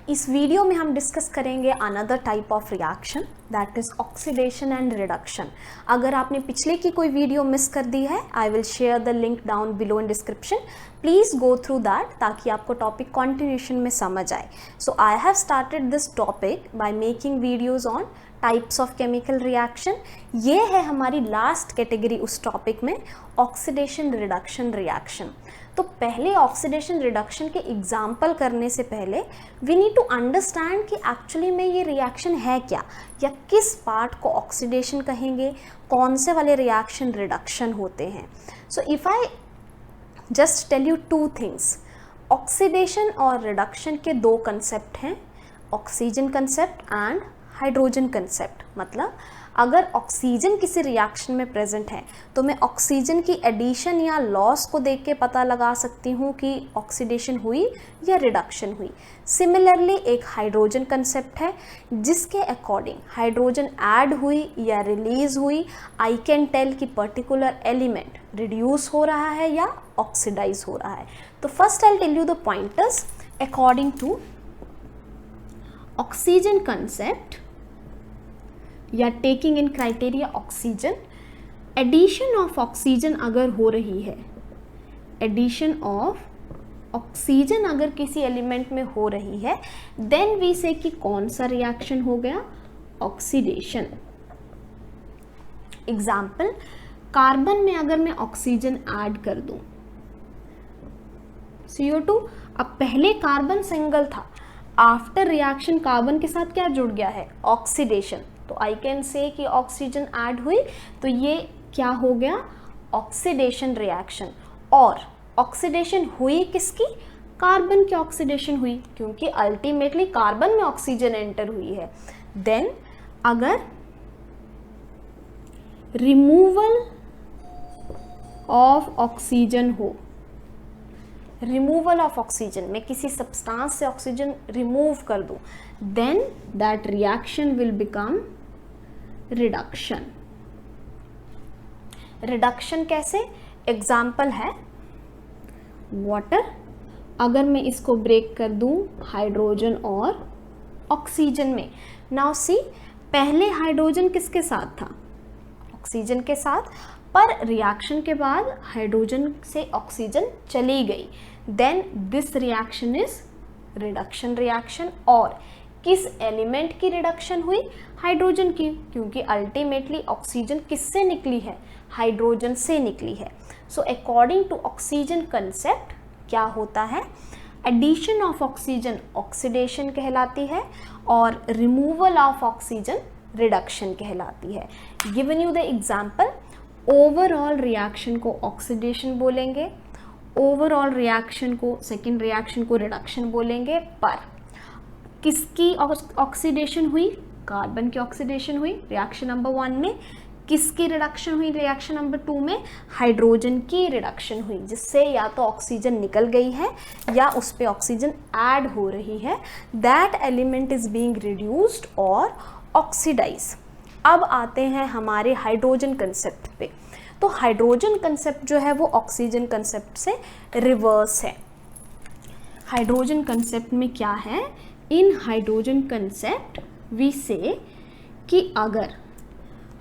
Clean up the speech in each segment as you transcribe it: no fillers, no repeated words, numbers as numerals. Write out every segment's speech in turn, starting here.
इस वीडियो में हम डिस्कस करेंगे another type of reaction that is oxidation and reduction. अगर आपने पिछले की कोई वीडियो मिस कर दी है, I will share the link down below in description, please go through that ताकि आपको टॉपिक कॉन्टिन्यूशन में समझ आए। So I have started this topic by making videos on types of chemical reaction. ये है हमारी लास्ट कैटेगरी उस topic में, ऑक्सीडेशन रिडक्शन रिएक्शन। तो पहले ऑक्सीडेशन रिडक्शन के एग्जाम्पल करने से पहले वी नीड टू अंडरस्टैंड कि एक्चुअली में ये रिएक्शन है क्या, या किस पार्ट को ऑक्सीडेशन कहेंगे, कौन से वाले रिएक्शन रिडक्शन होते हैं। So if I just tell you two things, oxidation और रिडक्शन के दो कंसेप्ट हैं, oxygen concept and hydrogen concept. मतलब अगर ऑक्सीजन किसी रिएक्शन में प्रेजेंट है तो मैं ऑक्सीजन की एडिशन या लॉस को देख के पता लगा सकती हूँ कि ऑक्सीडेशन हुई या रिडक्शन हुई। सिमिलरली एक हाइड्रोजन कंसेप्ट है जिसके अकॉर्डिंग हाइड्रोजन ऐड हुई या रिलीज हुई, आई कैन टेल कि पर्टिकुलर एलिमेंट रिड्यूस हो रहा है या ऑक्सीडाइज हो रहा है। तो first I tell you the pointers according to oxygen concept या taking in criteria oxygen. Addition of oxygen अगर हो रही है, एडिशन ऑफ ऑक्सीजन अगर किसी एलिमेंट में हो रही है, देन वी से कि कौन सा रिएक्शन हो गया, ऑक्सीडेशन। एग्जाम्पल, कार्बन में अगर मैं ऑक्सीजन ऐड कर दूं CO2, अब पहले कार्बन सिंगल था, आफ्टर रिएक्शन कार्बन के साथ क्या जुड़ गया है, ऑक्सीडेशन। तो आई कैन से कि ऑक्सीजन ऐड हुई तो ये क्या हो गया, ऑक्सीडेशन रिएक्शन। और ऑक्सीडेशन हुई किसकी, कार्बन की ऑक्सीडेशन हुई, क्योंकि अल्टीमेटली कार्बन में ऑक्सीजन एंटर हुई है। देन अगर रिमूवल ऑफ ऑक्सीजन हो, रिमूवल ऑफ ऑक्सीजन, मैं किसी सब्सटेंस से ऑक्सीजन रिमूव कर दूं, then that reaction will become reduction. Reduction कैसे, एग्जाम्पल है वाटर, अगर मैं इसको ब्रेक कर दूं हाइड्रोजन और ऑक्सीजन में। नाउ सी, पहले हाइड्रोजन किसके साथ था, ऑक्सीजन के साथ, पर रिएक्शन के बाद हाइड्रोजन से ऑक्सीजन चली गई, then this reaction is reduction reaction. और किस एलिमेंट की रिडक्शन हुई, हाइड्रोजन की, क्योंकि अल्टीमेटली ऑक्सीजन किससे निकली है, हाइड्रोजन से निकली है। So according to oxygen concept क्या होता है, एडिशन ऑफ ऑक्सीजन ऑक्सीडेशन कहलाती है और रिमूवल ऑफ ऑक्सीजन रिडक्शन कहलाती है। Given you the example, overall reaction को ऑक्सीडेशन बोलेंगे, ओवरऑल रिएक्शन को, सेकेंड रिएक्शन को रिडक्शन बोलेंगे, पर किसकी ऑक्सीडेशन हुई, कार्बन की ऑक्सीडेशन हुई रिएक्शन नंबर 1 में, किसकी रिडक्शन हुई रिएक्शन नंबर 2 में, हाइड्रोजन की रिडक्शन हुई, जिससे या तो ऑक्सीजन निकल गई है या उस पे ऑक्सीजन ऐड हो रही है, that element is being reduced और ऑक्सीडाइज। अब आते हैं हमारे हाइड्रोजन कंसेप्ट पे। तो हाइड्रोजन कंसेप्ट जो है वो ऑक्सीजन कंसेप्ट से रिवर्स है। हाइड्रोजन कंसेप्ट में क्या है, इन हाइड्रोजन कंसेप्ट वी से कि अगर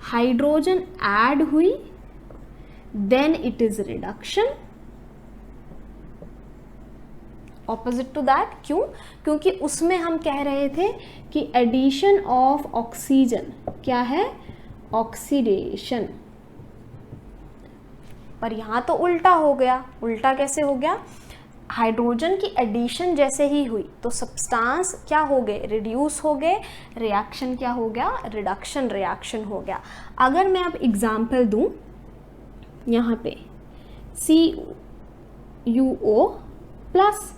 हाइड्रोजन ऐड हुई then it is reduction, opposite to that. क्यों, क्योंकि उसमें हम कह रहे थे कि एडिशन ऑफ ऑक्सीजन क्या है, ऑक्सीडेशन, पर यहां तो उल्टा हो गया। उल्टा कैसे हो गया, हाइड्रोजन की एडिशन जैसे ही हुई तो सब्सटेंस क्या हो गए, रिड्यूस हो गए, रिएक्शन क्या हो गया, रिडक्शन रिएक्शन हो गया। अगर मैं अब एग्जाम्पल दूं, यहाँ पे CuO प्लस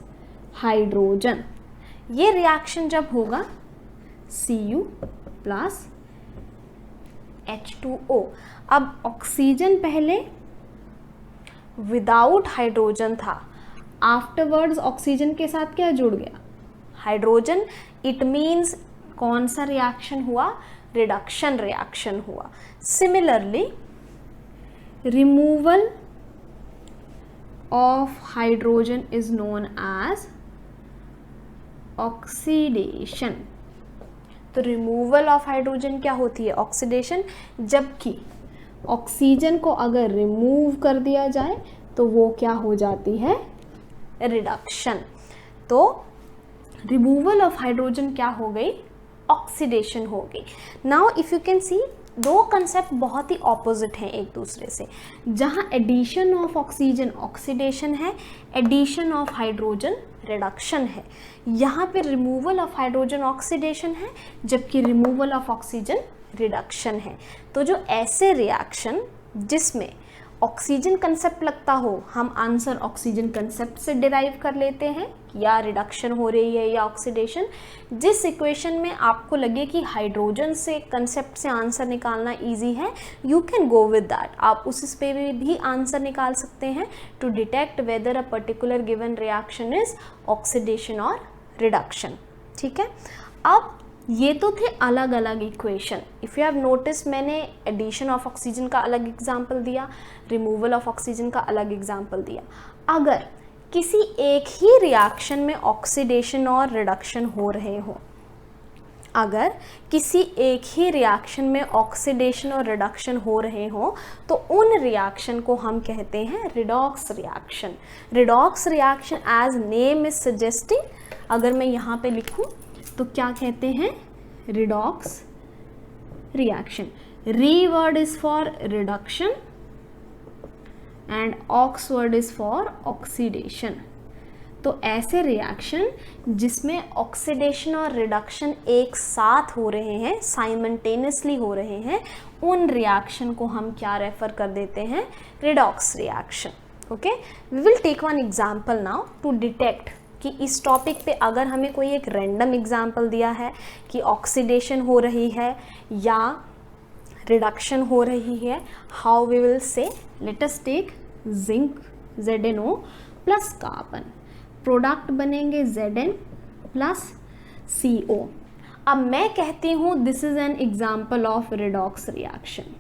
हाइड्रोजन, ये रिएक्शन जब होगा Cu प्लस H2O। अब ऑक्सीजन पहले विदाउट हाइड्रोजन था, आफ्टरवर्ड्स ऑक्सीजन के साथ क्या जुड़ गया, हाइड्रोजन। इट मीन्स कौन सा रिएक्शन हुआ, रिडक्शन रिएक्शन हुआ। Similarly removal of hydrogen is known as oxidation. तो रिमूवल ऑफ हाइड्रोजन क्या होती है? ऑक्सीडेशन। जबकि ऑक्सीजन को अगर रिमूव कर दिया जाए तो वो क्या हो जाती है? रिडक्शन। तो रिमूवल ऑफ हाइड्रोजन क्या हो गई? ऑक्सीडेशन हो गई। Now if you can see, दो कंसेप्ट बहुत ही ऑपोजिट हैं एक दूसरे से। जहाँ एडिशन ऑफ ऑक्सीजन ऑक्सीडेशन है, एडिशन ऑफ हाइड्रोजन रिडक्शन है। यहाँ पे रिमूवल ऑफ हाइड्रोजन ऑक्सीडेशन है, जबकि रिमूवल ऑफ ऑक्सीजन रिडक्शन है। तो जो ऐसे रिएक्शन जिसमें ऑक्सीजन कंसेप्ट लगता हो, हम आंसर ऑक्सीजन कंसेप्ट से डिराइव कर लेते हैं, या रिडक्शन हो रही है या ऑक्सीडेशन। जिस इक्वेशन में आपको लगे कि हाइड्रोजन से कंसेप्ट से आंसर निकालना इजी है, you can go with that. आप उस पे भी आंसर निकाल सकते हैं to detect whether a particular given reaction is oxidation और रिडक्शन। ठीक है, अब ये तो थे अलग अलग equation. If you have notice, मैंने एडिशन ऑफ ऑक्सीजन का अलग एग्जाम्पल दिया, रिमूवल ऑफ ऑक्सीजन का अलग एग्जाम्पल दिया। अगर किसी एक ही रिएक्शन में ऑक्सीडेशन और रिडक्शन हो रहे हो, अगर किसी एक ही रिएक्शन में ऑक्सीडेशन और रिडक्शन हो रहे हो, तो उन रिएक्शन को हम कहते हैं redox reaction. Redox reaction as name is suggesting, अगर मैं यहाँ पे लिखूँ तो क्या कहते हैं? Redox reaction. Re word is for reduction and ox word is for oxidation. तो ऐसे रिएक्शन जिसमें ऑक्सीडेशन और रिडक्शन एक साथ हो रहे हैं, साइमल्टेनियसली हो रहे हैं, उन रिएक्शन को हम क्या रेफर कर देते हैं? Redox reaction. Okay, we will take one example now to detect कि इस टॉपिक पे अगर हमें कोई एक रैंडम एग्जाम्पल दिया है कि ऑक्सीडेशन हो रही है या रिडक्शन हो रही है, how we will say, let us take zinc ZnO plus carbon, product बनेंगे Zn प्लस CO। अब मैं कहती हूँ this is an example of redox reaction.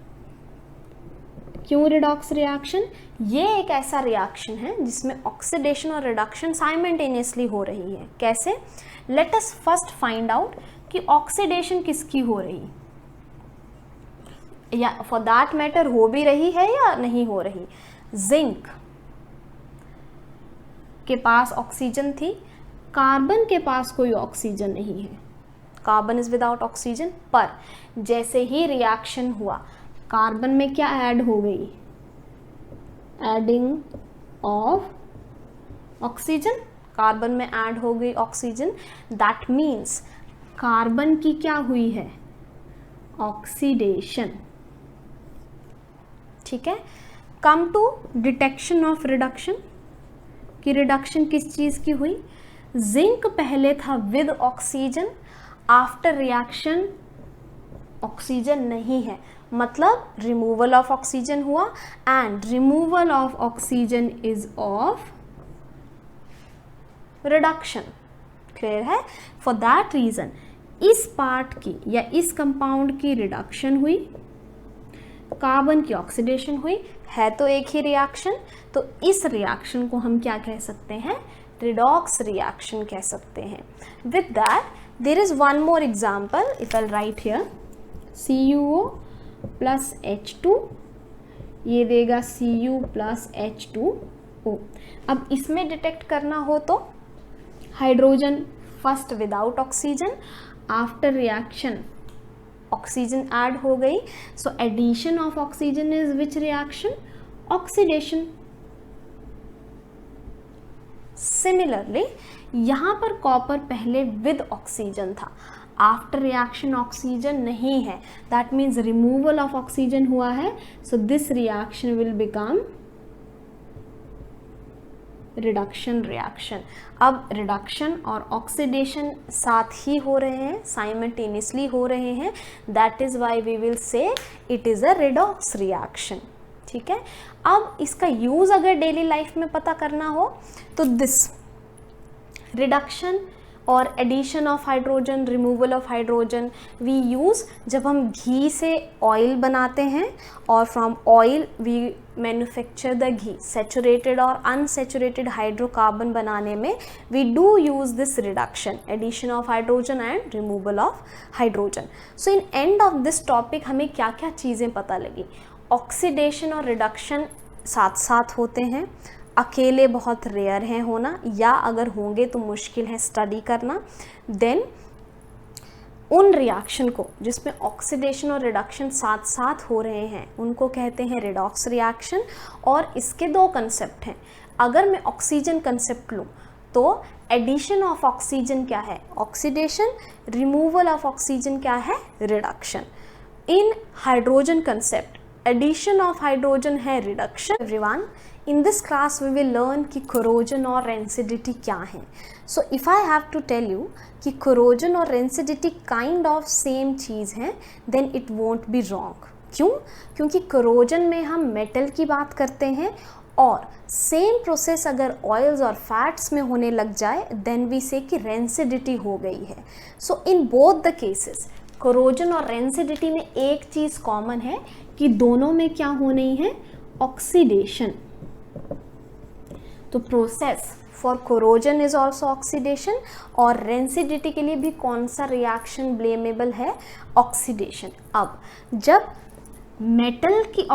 क्यों रिडॉक्स रिएक्शन? ये एक ऐसा रिएक्शन है जिसमें ऑक्सीडेशन और रिडक्शन साइमल्टेनियसली हो रही है। कैसे? Let us first find out कि ऑक्सीडेशन किसकी हो रही, या फॉर दैट मैटर हो भी रही है या नहीं हो रही। जिंक के पास ऑक्सीजन थी, कार्बन के पास कोई ऑक्सीजन नहीं है, कार्बन इज विदाउट ऑक्सीजन। पर जैसे ही रिएक्शन हुआ, कार्बन में क्या ऐड हो गई? एडिंग ऑफ ऑक्सीजन, कार्बन में ऐड हो गई ऑक्सीजन। दैट मीन्स कार्बन की क्या हुई है? ऑक्सीडेशन। ठीक है, come to detection of reduction, कि रिडक्शन किस चीज की हुई? जिंक पहले था with oxygen, after reaction oxygen नहीं है, मतलब रिमूवल ऑफ ऑक्सीजन हुआ, and removal of oxygen is of reduction. Clear है? फॉर दैट रीजन इस पार्ट की या इस कंपाउंड की रिडक्शन हुई, कार्बन की ऑक्सीडेशन हुई, है तो एक ही रिएक्शन। तो इस रिएक्शन को हम क्या कह सकते हैं? रिडॉक्स रिएक्शन कह सकते हैं। With that there is one more example, if I write here CuO plus H2, ये देगा Cu प्लस H2O। अब इसमें डिटेक्ट करना हो तो hydrogen first without oxygen, after reaction oxygen add हो गई, so addition of oxygen is which reaction? Oxidation. Similarly यहाँ पर कॉपर पहले विद ऑक्सीजन था, आफ्टर रिएक्शन ऑक्सीजन नहीं है, that means removal of oxygen हुआ है, so this reaction will become reduction reaction. अब रिडक्शन और ऑक्सीडेशन साथ ही हो रहे हैं, साइमल्टेनियसली हो रहे हैं, that is why we will say it is a redox reaction. ठीक है, अब इसका यूज अगर डेली लाइफ में पता करना हो तो दिस रिडक्शन और addition of hydrogen, removal of hydrogen we use जब हम घी से ऑयल बनाते हैं और from oil we manufacture the ghee. Saturated और अनसैचुरेटेड हाइड्रोकार्बन बनाने में we do use this reduction, addition of hydrogen and removal of hydrogen. So in end of this topic हमें क्या क्या चीज़ें पता लगी. ऑक्सीडेशन और रिडक्शन साथ साथ होते हैं, अकेले बहुत रेयर हैं होना, या अगर होंगे तो मुश्किल है स्टडी करना. देन उन रिएक्शन को जिसमें ऑक्सीडेशन और रिडक्शन साथ साथ हो रहे हैं उनको कहते हैं रेडॉक्स रिएक्शन. और इसके दो कंसेप्ट हैं. अगर मैं ऑक्सीजन कंसेप्ट लूँ तो एडिशन ऑफ ऑक्सीजन क्या है, ऑक्सीडेशन. रिमूवल ऑफ ऑक्सीजन क्या है, reduction. In hydrogen concept addition of hydrogen है reduction. Everyone, in this class we will learn कि corrosion और rancidity क्या है. So if I have to tell you कि corrosion और rancidity kind of same चीज़ है then it won't be wrong. क्यों? क्योंकि corrosion में हम metal की बात करते हैं और सेम प्रोसेस अगर ऑयल्स और फैट्स में होने लग जाए देन वी से कि rancidity हो गई है. So in both the cases corrosion और rancidity में एक चीज़ कॉमन है कि दोनों में क्या होनी है, ऑक्सीडेशन. तो process for corrosion is also oxidation और रेंसिडिटी के लिए भी कौन सा रिएक्शन ब्लेमेबल है, ऑक्सीडेशन. अब जब मेटल की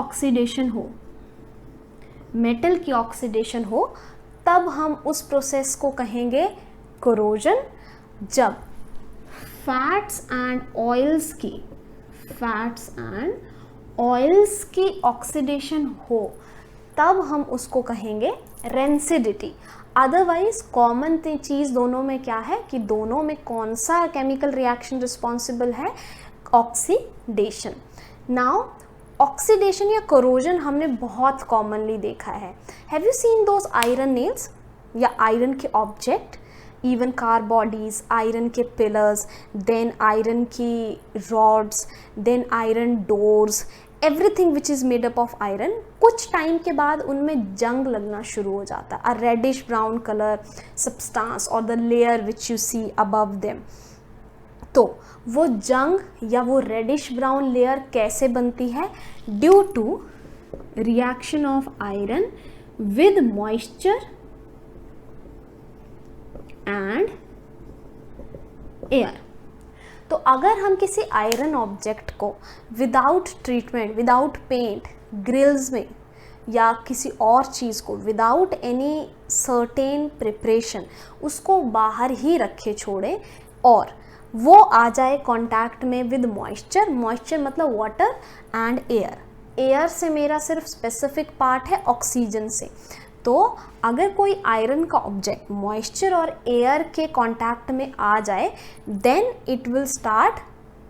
ऑक्सीडेशन हो तब हम उस प्रोसेस को कहेंगे कोरोजन. जब फैट्स एंड ऑयल्स की ऑक्सीडेशन हो तब हम उसको कहेंगे रेंसिडिटी. अदरवाइज कॉमन चीज़ दोनों में क्या है कि दोनों में कौन सा केमिकल रिएक्शन रिस्पॉन्सिबल है, ऑक्सीडेशन. नाउ ऑक्सीडेशन या कोरोजन हमने बहुत कॉमनली देखा है. Have you seen those iron nails या आयरन के object, even car bodies, iron के पिलर्स, देन आयरन की rods, then iron doors, everything which is made up of iron. कुछ टाइम के बाद उनमें जंग लगना शुरू हो जाता है, a reddish brown colour substance और the layer which you C above them. तो वो जंग या वो रेडिश ब्राउन लेयर कैसे बनती है, due to reaction of iron with moisture and air. तो अगर हम किसी आयरन ऑब्जेक्ट को without treatment, without paint, grills में या किसी और चीज़ को विदाउट एनी सर्टेन प्रिपरेशन उसको बाहर ही रखे छोड़े और वो आ जाए कांटेक्ट में विद मॉइस्चर मतलब वाटर एंड एयर से मेरा सिर्फ स्पेसिफिक पार्ट है ऑक्सीजन से. तो अगर कोई आयरन का ऑब्जेक्ट मॉइस्चर और एयर के कांटेक्ट में आ जाए then it will start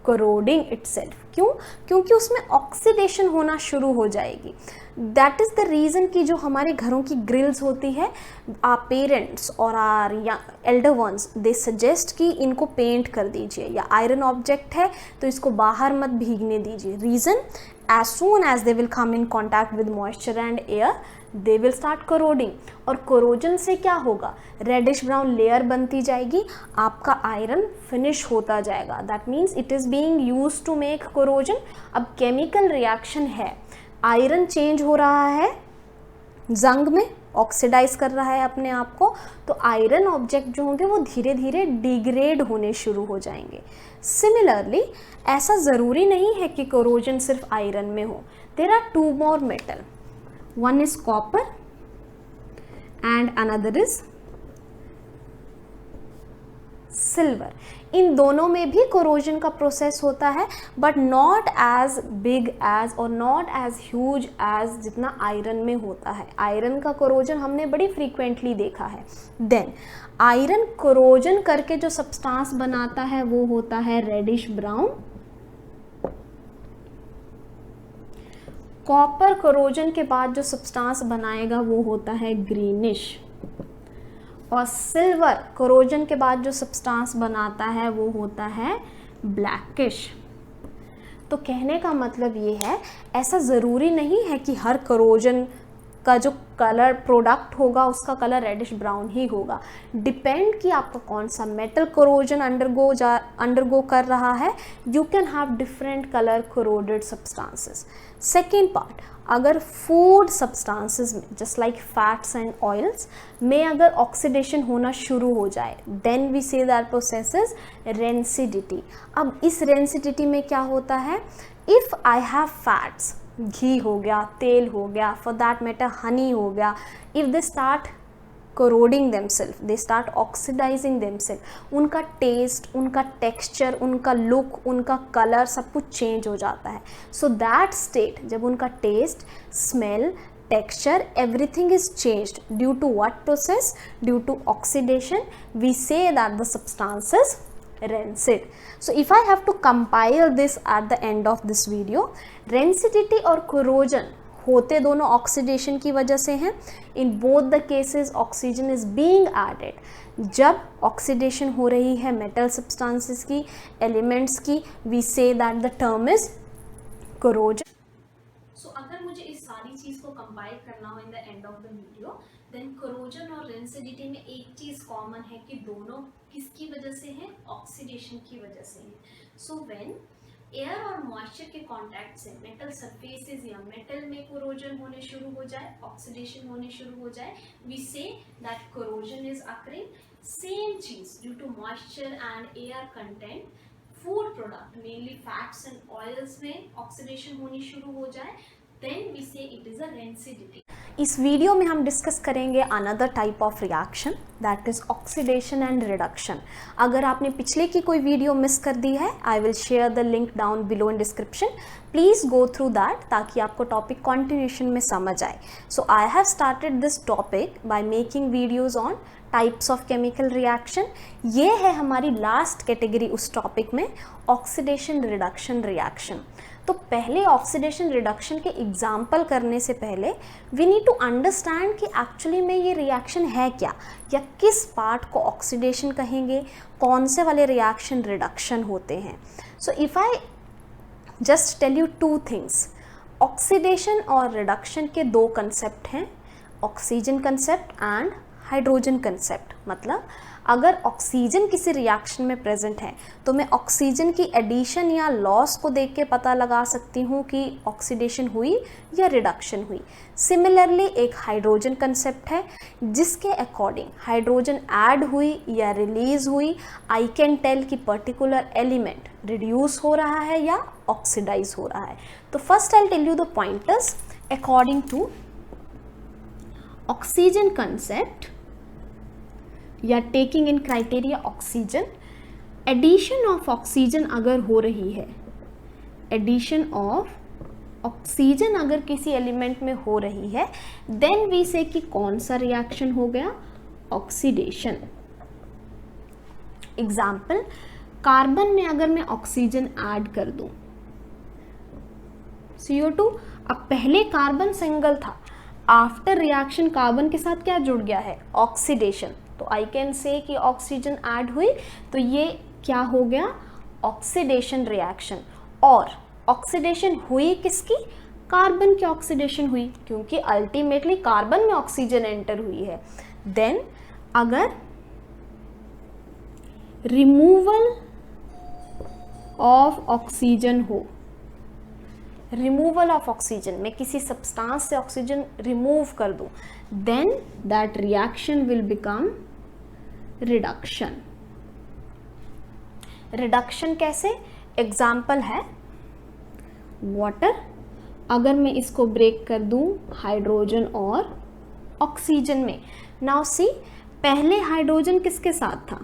corroding itself. क्यों? क्योंकि उसमें ऑक्सीडेशन होना शुरू हो जाएगी. दैट इज़ द रीज़न कि जो हमारे घरों की ग्रिल्स होती है, आर पेरेंट्स और आर या एल्डर वंस दे सजेस्ट कि इनको पेंट कर दीजिए, या आयरन ऑब्जेक्ट है तो इसको बाहर मत भीगने दीजिए. Reason, as soon as they will come in contact with moisture and air they will start corroding. और कोरोजन से क्या होगा, रेडिश ब्राउन लेयर बनती जाएगी, आपका आयरन फिनिश होता जाएगा. That means it is being used to make corrosion. अब केमिकल रिएक्शन है, आयरन चेंज हो रहा है जंग में, ऑक्सीडाइज कर रहा है अपने आप को, तो आयरन ऑब्जेक्ट जो होंगे वो धीरे धीरे डिग्रेड होने शुरू हो जाएंगे. सिमिलरली ऐसा ज़रूरी नहीं है कि कोरोजन सिर्फ आयरन में हो. There are two more metal, one is copper and another is silver. इन दोनों में भी कोरोजन का प्रोसेस होता है but not as big as और नॉट एज ह्यूज एज जितना आयरन में होता है. आयरन का कोरोजन हमने बड़ी फ्रीक्वेंटली देखा है. देन आयरन कोरोजन करके जो सब्सटेंस बनाता है वो होता है रेडिश ब्राउन. कॉपर कोरोजन के बाद जो सब्सटेंस बनाएगा वो होता है ग्रीनिश. और सिल्वर कोरोजन के बाद जो सब्सटेंस बनाता है वो होता है ब्लैकिश. तो कहने का मतलब ये है, ऐसा ज़रूरी नहीं है कि हर कोरोजन का जो कलर प्रोडक्ट होगा उसका कलर रेडिश ब्राउन ही होगा। डिपेंड कि आपका कौन सा मेटल कोरोजन अंडरगो कर रहा है, you can have different colour corroded substances. Second part, अगर फूड सब्सटेंसेस में just like fats and oils में अगर ऑक्सीडेशन होना शुरू हो जाए, then we say that process is rancidity. अब इस रेंसिडिटी में क्या होता है, इफ़ आई हैव फैट्स, घी हो गया, तेल हो गया, फॉर दैट मैटर हनी हो गया, if they start corroding themselves, they start oxidizing themselves, उनका टेस्ट, उनका टेक्सचर, उनका लुक, उनका कलर सब कुछ चेंज हो जाता है। सो दैट स्टेट, जब उनका taste, smell, texture, everything is changed due to what process? Due to oxidation. We say that the substance is rancid. So if I have to compile this at the end of this video, rancidity और corrosion होते दोनों oxidation की वजह से हैं। In both the cases oxygen is being added. जब oxidation हो रही है मेटल सब्सटेंसेस की, एलिमेंट्स की, we say that the term is corrosion. So अगर मुझे इस सारी चीज़ को कंपाइल करना हो in the end of the video, then corrosion और रेंसिडिटी में एक चीज़ कॉमन है कि दोनों किसकी वजह से हैं, ऑक्सीडेशन की वजह से हैं। सो व्हेन एयर और मॉइस्चर के कांटेक्ट से मेटल सरफेसेस या मेटल में कोरोजन होने शुरू हो जाए, ऑक्सीडेशन होने शुरू हो जाए, we say that corrosion is occurring. Same चीज due to moisture and air content, food product mainly fats and oils में ऑक्सीडेशन होनी शुरू हो जाए, then we say it is a rancidity. इस वीडियो में हम डिस्कस करेंगे another type of reaction, that is oxidation and reduction. अगर आपने पिछले की कोई वीडियो मिस कर दी है, I will share the link down below in description, please go through that ताकि आपको टॉपिक कॉन्टिन्यूशन में समझ आए। So I have started this topic by making videos on types of chemical reaction. ये है हमारी लास्ट कैटेगरी उस topic में, ऑक्सीडेशन रिडक्शन रिएक्शन। तो पहले ऑक्सीडेशन रिडक्शन के एग्जाम्पल करने से पहले वी नीड टू अंडरस्टैंड कि एक्चुअली में ये रिएक्शन है क्या, या किस पार्ट को ऑक्सीडेशन कहेंगे, कौन से वाले रिएक्शन रिडक्शन होते हैं। So if I just tell you two things, oxidation और रिडक्शन के दो कंसेप्ट हैं, oxygen concept and hydrogen concept. मतलब अगर ऑक्सीजन किसी रिएक्शन में प्रेजेंट है तो मैं ऑक्सीजन की एडिशन या लॉस को देख के पता लगा सकती हूँ कि ऑक्सीडेशन हुई या रिडक्शन हुई। सिमिलरली एक हाइड्रोजन कंसेप्ट है जिसके अकॉर्डिंग हाइड्रोजन ऐड हुई या रिलीज हुई, आई कैन टेल कि पर्टिकुलर एलिमेंट रिड्यूस हो रहा है या ऑक्सीडाइज हो रहा है। तो first I tell you the pointers according to oxygen concept या taking in criteria oxygen. Addition of oxygen अगर हो रही है, एडिशन ऑफ ऑक्सीजन अगर किसी एलिमेंट में हो रही है, देन वी से कि कौन सा रिएक्शन हो गया, ऑक्सीडेशन। एग्जाम्पल, कार्बन में अगर मैं ऑक्सीजन ऐड कर दूं, CO2, अब पहले कार्बन सिंगल था, आफ्टर रिएक्शन कार्बन के साथ क्या जुड़ गया है, ऑक्सीडेशन। तो आई कैन से कि ऑक्सीजन ऐड हुई, तो ये क्या हो गया, ऑक्सीडेशन रिएक्शन। और ऑक्सीडेशन हुई किसकी, कार्बन की ऑक्सीडेशन हुई, क्योंकि अल्टीमेटली कार्बन में ऑक्सीजन एंटर हुई है। देन अगर रिमूवल ऑफ ऑक्सीजन हो, रिमूवल ऑफ ऑक्सीजन, मैं किसी सब्सटेंस से ऑक्सीजन रिमूव कर दूं, then that reaction will become reduction. Reduction कैसे, एग्जाम्पल है वाटर, अगर मैं इसको ब्रेक कर दूं हाइड्रोजन और ऑक्सीजन में। नाउ सी, पहले हाइड्रोजन किसके साथ था,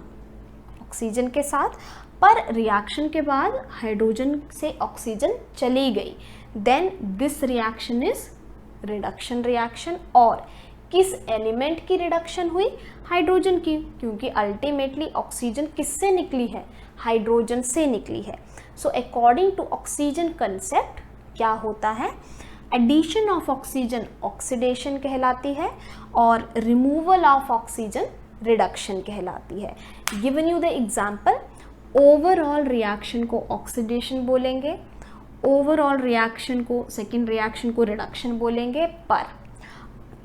ऑक्सीजन के साथ, पर रिएक्शन के बाद हाइड्रोजन से ऑक्सीजन चली गई, then this reaction is reduction reaction. और किस एलिमेंट की रिडक्शन हुई, हाइड्रोजन की, क्योंकि अल्टीमेटली ऑक्सीजन किससे निकली है, हाइड्रोजन से निकली है। So according to oxygen concept क्या होता है, एडिशन ऑफ ऑक्सीजन ऑक्सीडेशन कहलाती है और रिमूवल ऑफ ऑक्सीजन रिडक्शन कहलाती है। Given you the example, overall reaction को ऑक्सीडेशन बोलेंगे, ओवरऑल रिएक्शन को, सेकेंड रिएक्शन को रिडक्शन बोलेंगे, पर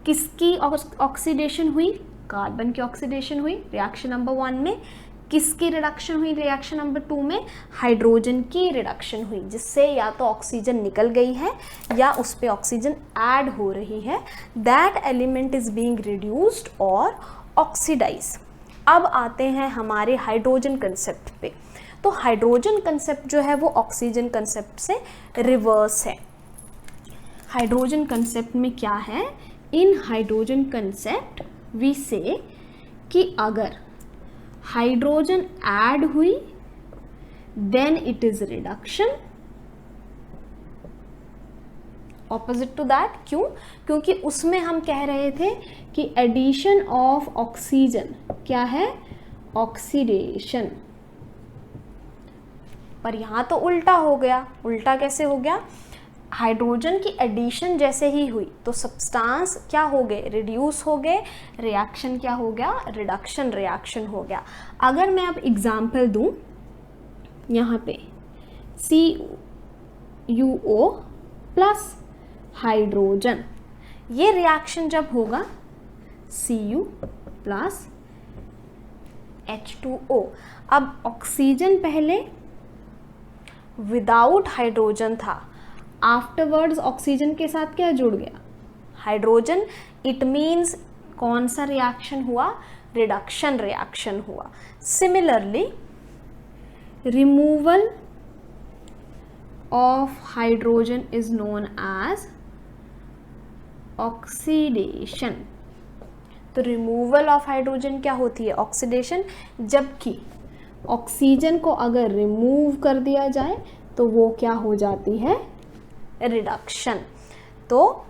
किसकी ऑक्सीडेशन हुई? कार्बन की ऑक्सीडेशन हुई रिएक्शन नंबर 1 में। किसकी रिडक्शन हुई रिएक्शन नंबर 2 में? हाइड्रोजन की रिडक्शन हुई, जिससे या तो ऑक्सीजन निकल गई है या उस पे ऑक्सीजन ऐड हो रही है। That element is being reduced और ऑक्सीडाइज। अब आते हैं हमारे हाइड्रोजन कंसेप्ट पे। तो हाइड्रोजन कंसेप्ट जो है वो ऑक्सीजन कंसेप्ट से रिवर्स है। हाइड्रोजन कंसेप्ट में क्या है? इन हाइड्रोजन कंसेप्ट वी से कि अगर हाइड्रोजन ऐड हुई then it is reduction. Opposite to that, क्यों? क्योंकि उसमें हम कह रहे थे कि एडिशन ऑफ ऑक्सीजन क्या है? ऑक्सीडेशन। पर यहां तो उल्टा हो गया। उल्टा कैसे हो गया? हाइड्रोजन की एडिशन जैसे ही हुई तो सब्सटेंस क्या हो गए? रिड्यूस हो गए। रिएक्शन क्या हो गया? रिडक्शन रिएक्शन हो गया। अगर मैं अब एग्जाम्पल दूं, यहाँ पे CuO प्लस हाइड्रोजन, ये रिएक्शन जब होगा Cu प्लस H2O। अब ऑक्सीजन पहले विदाउट हाइड्रोजन था, आफ्टरवर्ड्स ऑक्सीजन के साथ क्या जुड़ गया? हाइड्रोजन। इट मीन्स कौन सा रिएक्शन हुआ? रिडक्शन रिएक्शन हुआ। Similarly removal of hydrogen is known as oxidation. तो रिमूवल ऑफ हाइड्रोजन क्या होती है? ऑक्सीडेशन। जबकि ऑक्सीजन को अगर रिमूव कर दिया जाए तो वो क्या हो जाती है? रिडक्शन। तो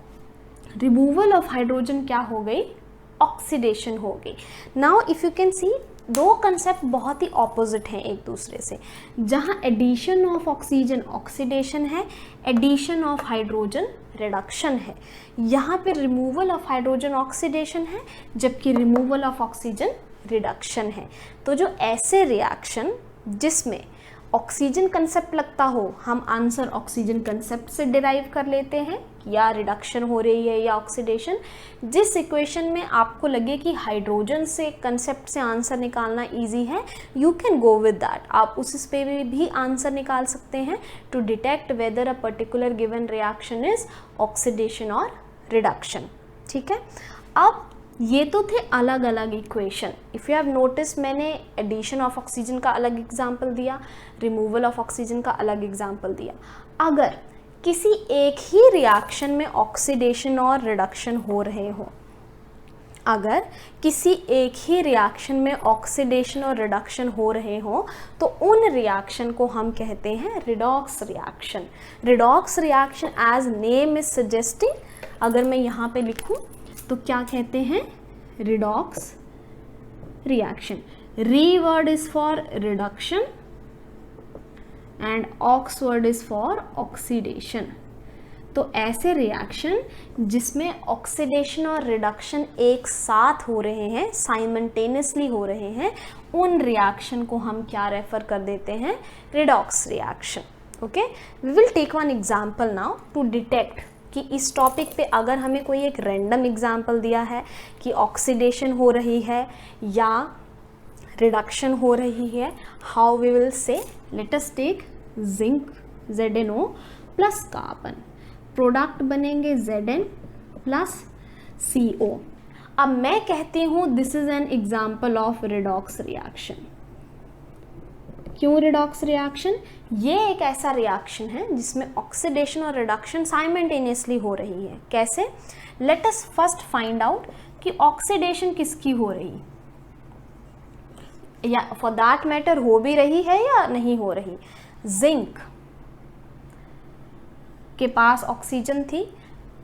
रिमूवल ऑफ हाइड्रोजन क्या हो गई? ऑक्सीडेशन हो गई। Now if you can see, दो कंसेप्ट बहुत ही ऑपोजिट हैं एक दूसरे से। जहां एडिशन ऑफ ऑक्सीजन ऑक्सीडेशन है, एडिशन ऑफ हाइड्रोजन रिडक्शन है। यहाँ पे रिमूवल ऑफ हाइड्रोजन ऑक्सीडेशन है, जबकि रिमूवल ऑफ ऑक्सीजन रिडक्शन है। तो जो ऐसे रिएक्शन जिसमें ऑक्सीजन कंसेप्ट लगता हो, हम आंसर ऑक्सीजन कंसेप्ट से डिराइव कर लेते हैं या रिडक्शन हो रही है या ऑक्सीडेशन। जिस इक्वेशन में आपको लगे कि हाइड्रोजन से कंसेप्ट से आंसर निकालना इजी है, you can go with that. आप उस पे भी आंसर निकाल सकते हैं to detect whether a particular given reaction is oxidation और रिडक्शन। ठीक है। अब ये तो थे अलग अलग equation. If you have notice, मैंने एडिशन ऑफ ऑक्सीजन का अलग एग्जाम्पल दिया, रिमूवल ऑफ ऑक्सीजन का अलग एग्जाम्पल दिया। अगर किसी एक ही रिएक्शन में ऑक्सीडेशन और रिडक्शन हो रहे हो, अगर किसी एक ही रिएक्शन में ऑक्सीडेशन और रिडक्शन हो रहे हो, तो उन रिएक्शन को हम कहते हैं redox reaction. Redox reaction as name is suggesting, अगर मैं यहाँ पे लिखूँ तो क्या कहते हैं? Redox reaction. Re word is for reduction and ox word is for oxidation. तो ऐसे रिएक्शन जिसमें ऑक्सीडेशन और रिडक्शन एक साथ हो रहे हैं, साइमल्टेनियसली हो रहे हैं, उन रिएक्शन को हम क्या रेफर कर देते हैं? Redox reaction. Okay, we will take one example now to detect कि इस टॉपिक पे अगर हमें कोई एक रैंडम एग्जाम्पल दिया है कि ऑक्सीडेशन हो रही है या रिडक्शन हो रही है, how we will say, let us take zinc ZnO plus carbon, product बनेंगे Zn प्लस CO। अब मैं कहती हूँ this is an example of redox reaction. क्यों रिडॉक्स रिएक्शन? ये एक ऐसा रिएक्शन है जिसमें ऑक्सीडेशन और रिडक्शन साइमल्टेनियसली हो रही है। कैसे? Let us first find out कि ऑक्सीडेशन किसकी हो रही, या फॉर दैट मैटर हो भी रही है या नहीं हो रही। जिंक के पास ऑक्सीजन थी,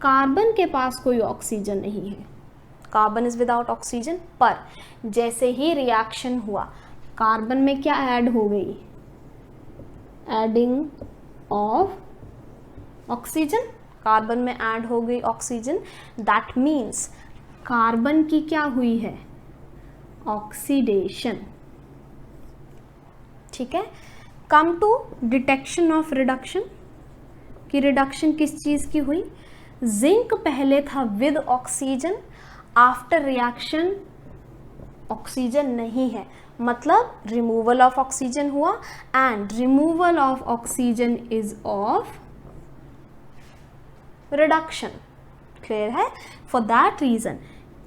कार्बन के पास कोई ऑक्सीजन नहीं है, कार्बन इज विदाउट ऑक्सीजन। पर जैसे ही रिएक्शन हुआ, कार्बन में क्या ऐड हो गई? एडिंग ऑफ ऑक्सीजन, कार्बन में ऐड हो गई ऑक्सीजन। दैट मीन्स कार्बन की क्या हुई है? ऑक्सीडेशन। ठीक है। Come to detection of reduction, कि रिडक्शन किस चीज़ की हुई? जिंक पहले था with oxygen, after reaction oxygen नहीं है, मतलब रिमूवल ऑफ ऑक्सीजन हुआ, and removal of oxygen is of reduction. Clear है? फॉर दैट रीजन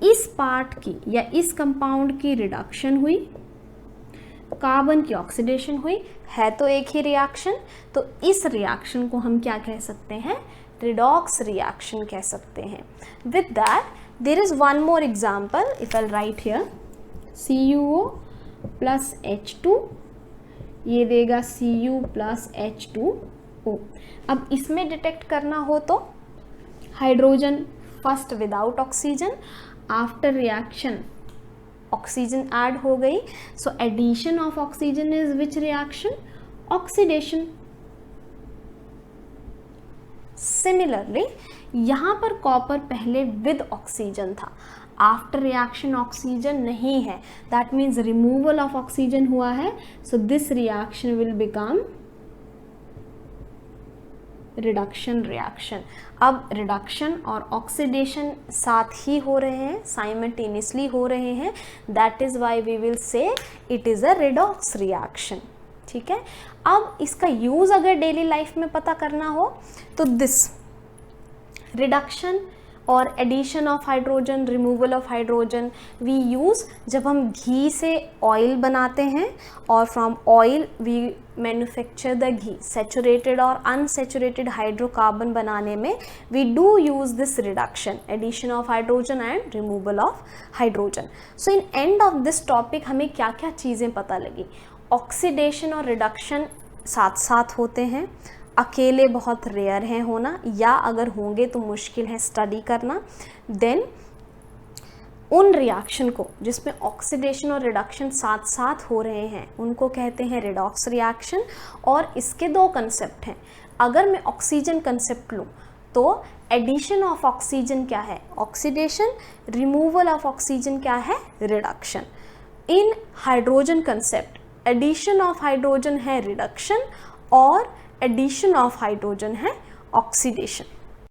इस पार्ट की या इस कंपाउंड की रिडक्शन हुई, कार्बन की ऑक्सीडेशन हुई, है तो एक ही रिएक्शन, तो इस रिएक्शन को हम क्या कह सकते हैं? रिडॉक्स रिएक्शन कह सकते हैं। With that there is one more example, if I write here CuO plus H2, ये देगा Cu प्लस H2O। अब इसमें डिटेक्ट करना हो तो hydrogen first without oxygen, after reaction oxygen add हो गई, so addition of oxygen is which reaction? Oxidation. Similarly यहाँ पर कॉपर पहले विद ऑक्सीजन था, आफ्टर रिएक्शन ऑक्सीजन नहीं है, that means removal of oxygen हुआ है, so this reaction will become reduction reaction. अब रिडक्शन और ऑक्सीडेशन साथ ही हो रहे हैं, साइमल्टेनियसली हो रहे हैं, that is why we will say it is a redox reaction. ठीक है? अब इसका यूज अगर डेली लाइफ में पता करना हो तो दिस रिडक्शन और addition of hydrogen, removal of hydrogen we use जब हम घी से ऑयल बनाते हैं, और from oil we manufacture the ghee. Saturated और अनसैचुरेटेड हाइड्रोकार्बन बनाने में we do use this reduction, addition of hydrogen and removal of hydrogen. So in end of this topic हमें क्या क्या चीज़ें पता लगी? ऑक्सीडेशन और रिडक्शन साथ साथ होते हैं, अकेले बहुत रेयर हैं होना, या अगर होंगे तो मुश्किल है स्टडी करना। देन उन रिएक्शन को जिसमें ऑक्सीडेशन और रिडक्शन साथ साथ हो रहे हैं उनको कहते हैं रिडॉक्स रिएक्शन। और इसके दो कंसेप्ट हैं। अगर मैं ऑक्सीजन कंसेप्ट लूँ तो एडिशन ऑफ ऑक्सीजन क्या है? ऑक्सीडेशन। रिमूवल ऑफ ऑक्सीजन क्या है? Reduction. In hydrogen concept addition of hydrogen है रिडक्शन, और एडिशन ऑफ हाइड्रोजन है ऑक्सीडेशन।